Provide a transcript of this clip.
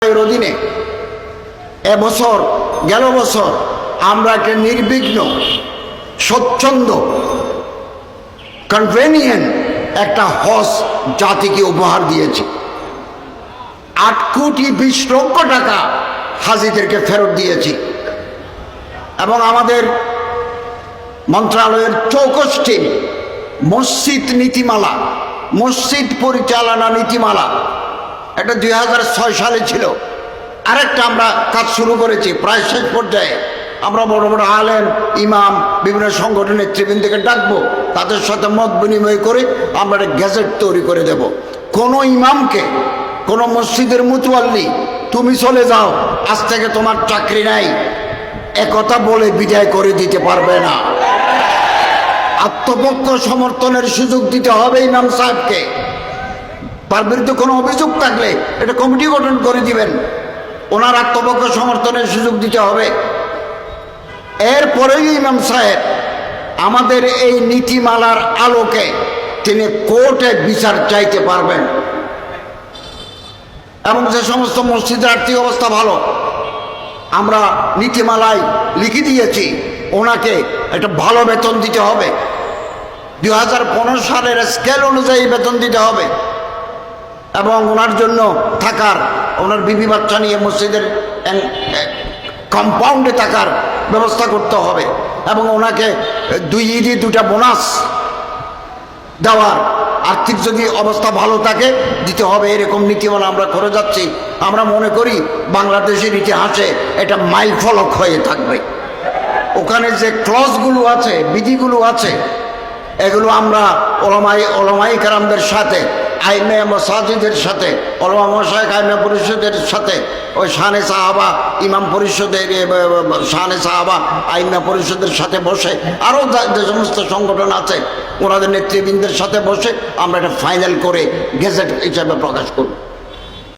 এর অধীনে এবছর গেল বছর আমরা একটা নির্বিঘ্ন স্বচ্ছন্দ কনভেনিয়েন্ট একটা হজ জাতিকে উপহার দিয়েছি। 8,20,00,000 টাকা হাজিদেরকে ফেরত দিয়েছি এবং আমাদের মন্ত্রণালয়ের চৌকস টিম মসজিদ নীতিমালা, মসজিদ পরিচালনা নীতিমালা, এটা 2006 সালে ছিল। আরেকটা আমরা কাজ শুরু করেছি প্রায় শেষ পর্যায়ে। আমরা বড় বড় আলেম, ইমাম, বিভিন্ন সংগঠনের নেতৃবৃন্দকে ডাকবো, তাদের সাথে মত বিনিময় করে আমরা একটা গ্যাজেট তৈরি করে দেব। কোনো ইমামকে, কোনো মসজিদের মুতওয়াল্লি তুমি চলে যাও, আজ থেকে তোমার চাকরি নাই, একথা বলে বিদায় করে দিতে পারবে না। আত্মপক্ষ সমর্থনের সুযোগ দিতে হবে ইমাম সাহেবকে। তার বিরুদ্ধে কোনো অভিযোগ থাকলে এটা কমিটি গঠন করে দিবেন, ওনার আত্মপক্ষ সমর্থনের সুযোগ দিতে হবে। এরপরেই ইমাম সাহেব আমাদের এই নীতিমালার আলোকে তিনি কোর্টে বিচার চাইতে পারবেন। এবং যে সমস্ত মসজিদের আর্থিক অবস্থা ভালো, আমরা নীতিমালায় লিখে দিয়েছি ওনাকে একটা ভালো বেতন দিতে হবে, 2015 সালের স্কেল অনুযায়ী বেতন দিতে হবে এবং ওনার জন্য থাকার, ওনার বিবি বাচ্চা নিয়ে মসজিদের কম্পাউন্ডে থাকার ব্যবস্থা করতে হবে এবং ওনাকে 2 ঈদে 2টা বোনাস দেওয়ার আর্থিক যদি অবস্থা ভালো থাকে দিতে হবে। এরকম নীতিমালা আমরা করে যাচ্ছি। আমরা মনে করি বাংলাদেশের ইতিহাসে এটা মাইল ফলক হয়ে থাকবে। ওখানে যে ক্লজগুলো আছে, বিধিগুলো আছে, এগুলো আমরা ওলামাই কেরামদের সাথে, আইমে মাসাজিদের সাথে, ওলামা মাশায়েখ আইমে পরিষদের সাথে, ওই শানে সাহাবা ইমাম পরিষদের, শানে সাহাবা আইমে পরিষদের সাথে বসে, আরও যে সমস্ত সংগঠন আছে ওনাদের নেতৃবৃন্দের সাথে বসে আমরা এটা ফাইনাল করে গেজেট হিসাবে প্রকাশ করব।